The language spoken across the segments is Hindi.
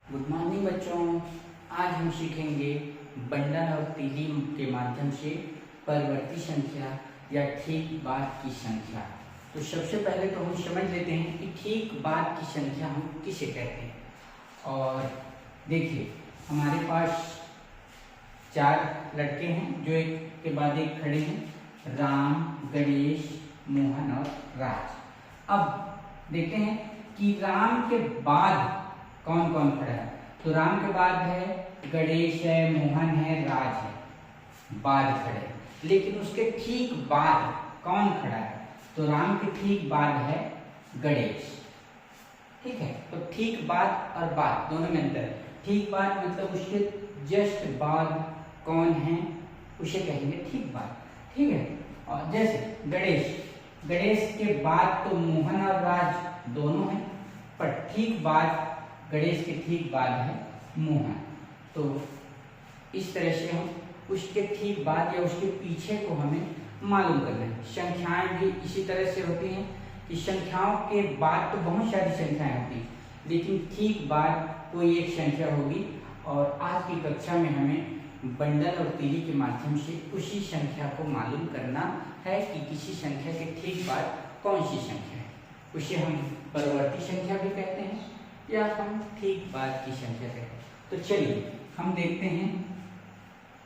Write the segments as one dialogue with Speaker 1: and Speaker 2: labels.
Speaker 1: गुड मॉर्निंग बच्चों। आज हम सीखेंगे बंडल और तीली के माध्यम से परिवर्ती संख्या या ठीक बाद की संख्या। तो सबसे पहले तो हम समझ लेते हैं कि ठीक बाद की संख्या हम किसे कहते हैं। और देखिए, हमारे पास 4 लड़के हैं जो एक के बाद एक खड़े हैं, राम, गणेश, मोहन और राज। अब देखते हैं कि राम के बाद कौन कौन खड़ा है। तो राम के बाद है गणेश है, मोहन है, राज है, बाद खड़े। लेकिन उसके ठीक बाद कौन खड़ा है? तो राम के ठीक बाद है गणेश। ठीक है, तो ठीक बाद और बाद दोनों में अंतर है। ठीक बाद मतलब उसके जस्ट बाद कौन है उसे कहेंगे ठीक बाद। ठीक है, और जैसे गणेश के बाद तो मोहन और राज दोनों हैं, पर ठीक बाद गणेश के ठीक बाद है मोहन। तो इस तरह से हम उसके ठीक बाद या उसके पीछे को हमें मालूम करना है। संख्याएं भी इसी तरह से होती हैं कि संख्याओं के बाद तो बहुत सारी संख्याएं होती हैं, लेकिन ठीक बाद कोई एक संख्या होगी। और आज की कक्षा में हमें बंडल और तीली के माध्यम से उसी संख्या को मालूम करना है कि किसी संख्या के ठीक बाद कौन सी संख्या है। उसे हम परिवर्ती संख्या भी कहते हैं या हम ठीक बाद की संख्या कहते हैं। तो चलिए हम देखते हैं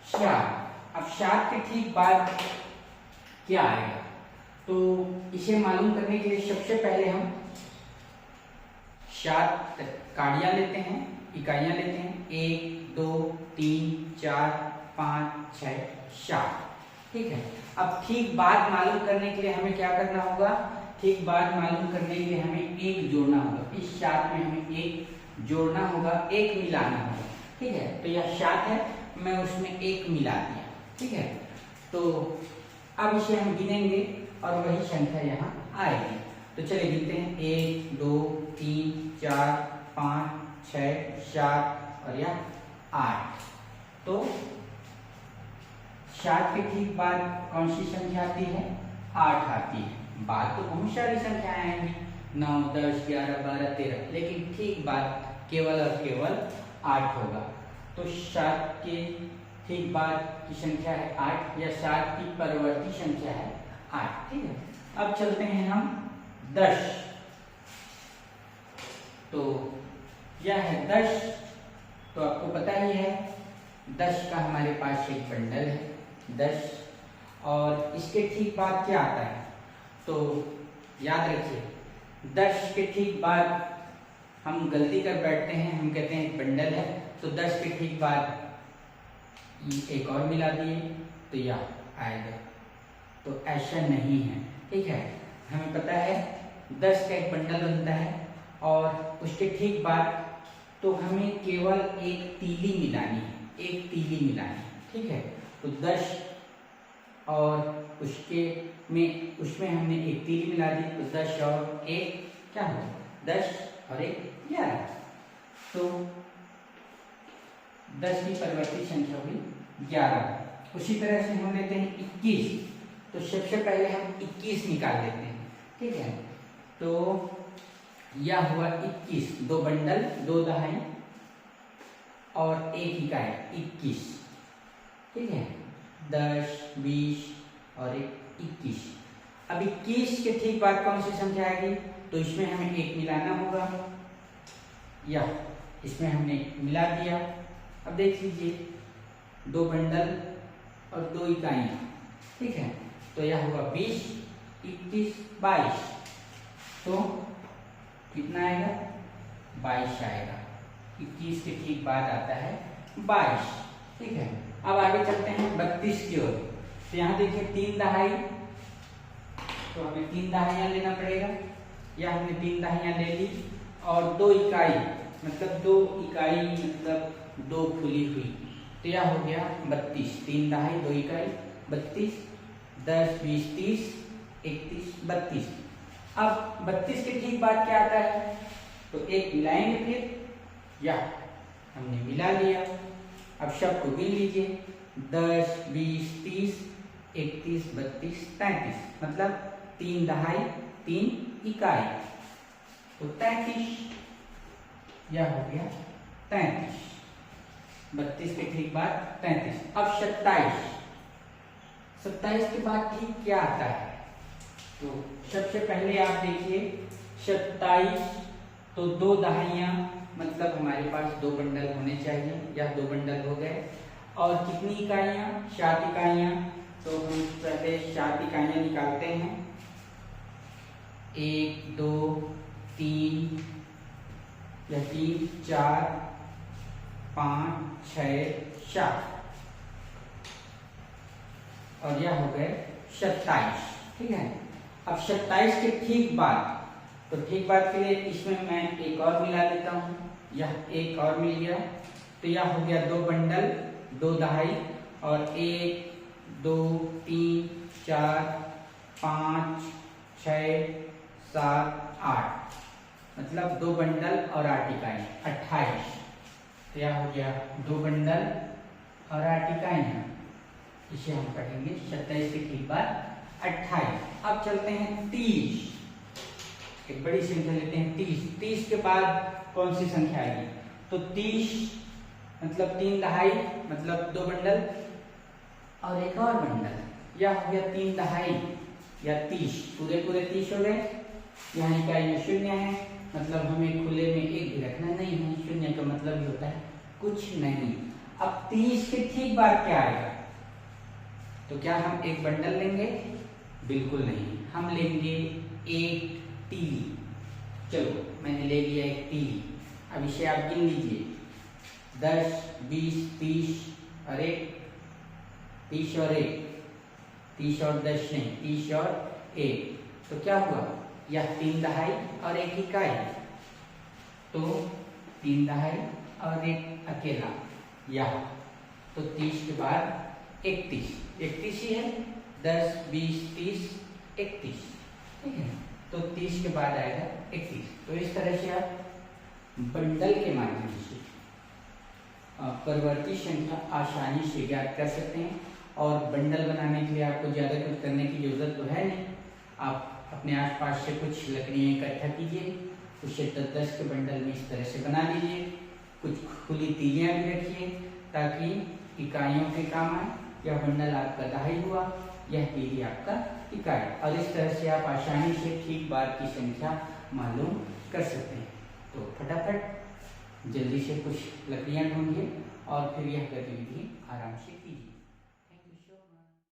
Speaker 1: 7। अब 7 के ठीक बाद क्या आएगा, तो इसे मालूम करने के लिए सबसे पहले हम 7 काड़ियां लेते हैं, इकाइयां लेते हैं। 1 2 3 4 5 6 7। ठीक है, अब ठीक बाद मालूम करने के लिए हमें क्या करना होगा? ठीक बाद मालूम करने के लिए हमें 1 जोड़ना होगा। इस 7 में हमें 1 जोड़ना होगा, 1 मिलाना होगा। ठीक है, तो यह 7 है, मैं उसमें 1 मिला दिया। ठीक है, तो अब इसे हम गिनेंगे और वही संख्या यहाँ आएगी। तो चलिए गिनते हैं। 1 2 3 4 5 6 7 और यह 8। तो 7 के ठीक बाद कौन सी संख्या आती है? 8 आती है। बाद तो बहुत सारी संख्याएं आएंगी, 9 10 11 12 13, लेकिन ठीक बाद केवल और केवल 8 होगा। तो 7 के ठीक बाद की संख्या है 8 या 7 की परिवर्ती संख्या है 8। ठीक है, अब चलते हैं हम 10। तो यह है 10। तो आपको पता ही है 10 का हमारे पास एक बंडल है 10, और इसके ठीक बाद क्या आता है? तो याद रखिए, 10 के ठीक बाद हम गलती कर बैठते हैं, हम कहते हैं बंडल है, तो 10 के ठीक बाद एक और मिला दिए तो यह आएगा। तो ऐसा नहीं है। ठीक है, हमें पता है 10 का एक बंडल बनता है और उसके ठीक बाद तो हमें केवल एक तीली मिलानी है, एक तीली मिलानी है। ठीक है, तो 10 और उसमें हमने एक तीली मिला दी, तो 10 और 1 क्या हो? 10 और 1 11। तो 10 की परिवर्ती संख्या हुई 11। उसी तरह से हम लेते हैं 21। तो सबसे पहले हम 21 निकाल लेते हैं। ठीक है, तो यह हुआ 21। 2 बंडल, 2 दहाई और 1 इकाई, 21। ठीक है, 10 20 और 21। अब 21 के ठीक बाद कौन सी संख्या आएगी? तो इसमें हमें 1 मिलाना होगा, या इसमें हमने मिला दिया। अब देख लीजिए, 2 बंडल और 2 इकाइयां। ठीक है, तो यह हुआ 20 21 22। तो कितना आएगा? 22 आएगा। 21 के ठीक बाद आता है 22। ठीक है, अब आगे चलते हैं 32 की ओर। तो यहाँ देखिए 3 दहाई, तो हमें 3 दहाइयाँ लेना पड़ेगा, या हमने 3 दहाइयाँ ले ली, और 2 इकाई मतलब 2 इकाई मतलब 2 खुली हुई, तो यह हो गया 32। 3 दहाई 2 इकाई 32, 10 20 30 31 32। अब 32 के ठीक बाद क्या आता है? तो 1 मिलाएंगे, फिर या हमने मिला लिया। अब सबको गिन लीजिए, 10 20 30 31 32 33, मतलब 3 दहाई 3 इकाई, तो 33। यह हो गया 33, 32 के ठीक बाद 33। अब 27, 27 के बाद ठीक क्या आता है? तो सबसे पहले आप देखिए 27, तो 2 दहाइयां, मतलब हमारे पास 2 बंडल होने चाहिए, या 2 बंडल हो गए। और कितनी इकाइयां? 7 इकाइयां। तो हम पहले 7 इकाइयां निकालते हैं। 1 2 3 4 5 6 7, और यह हो गए 27। ठीक है। अब 27 के ठीक बाद, तो ठीक बाद के लिए इसमें मैं एक और मिला देता हूँ, यह एक और मिल गया, तो यह हो गया 2 बंडल 2 दहाई, और 1 2 3 4 5 6 7 8, मतलब 2 बंडल और 8 इकाई 28। तो यह हो गया 2 बंडल और 8 इकाई, इसे हम पढ़ेंगे 27 के ठीक बाद 28। अब चलते हैं 30, एक बड़ी संख्या लेते हैं 30। 30 के बाद कौन सी संख्या आएगी? तो 30 मतलब 3 दहाई, मतलब 2 बंडल और एक और बंडल, यह हो गया 3 दहाई या 30, पूरे 30 हो गए। यहाँ इकाई में 0 है, मतलब हमें खुले में 1 भी रखना नहीं है, 0 का मतलब ही होता है कुछ नहीं। अब 30 के ठीक बाद क्या आएगा? तो क्या हम एक बंडल लेंगे? बिल्कुल नहीं, हम लेंगे एक तीली। चलो मैंने ले लिया एक तीली। अब इसे आप गिन लीजिए, 10 20 30 और 1, 30 और 1, 30 और 10 नहीं, 30 और 1, तो क्या हुआ? यह 3 दहाई और 1 इकाई, तो 3 दहाई और 1 अकेला, यह तो 30 के बाद 31 ही है, 10 20 30 31। ठीक है, तो 30 के बाद आएगा 31। तो इस तरह से आप बंडल के माध्यम से परिवर्ती संख्या आसानी से ज्ञात कर सकते हैं। और बंडल बनाने के लिए आपको ज़्यादा कुछ करने की जरूरत तो है नहीं, आप अपने आसपास से कुछ लकड़ियाँ इकट्ठा कीजिए, उसे 10 के बंडल में इस तरह से बना लीजिए, कुछ खुली तीलियाँ भी रखिए ताकि इकाइयों के काम आए। यह बंडल आपका दहाई हुआ, यह तीली आपका इकाई, और इस तरह से आप आसानी से ठीक बार की संख्या मालूम कर सकते हैं। तो फटाफट जल्दी से कुछ लकड़ियाँ ढूंढिए और फिर यह गतिविधि आराम से कीजिए।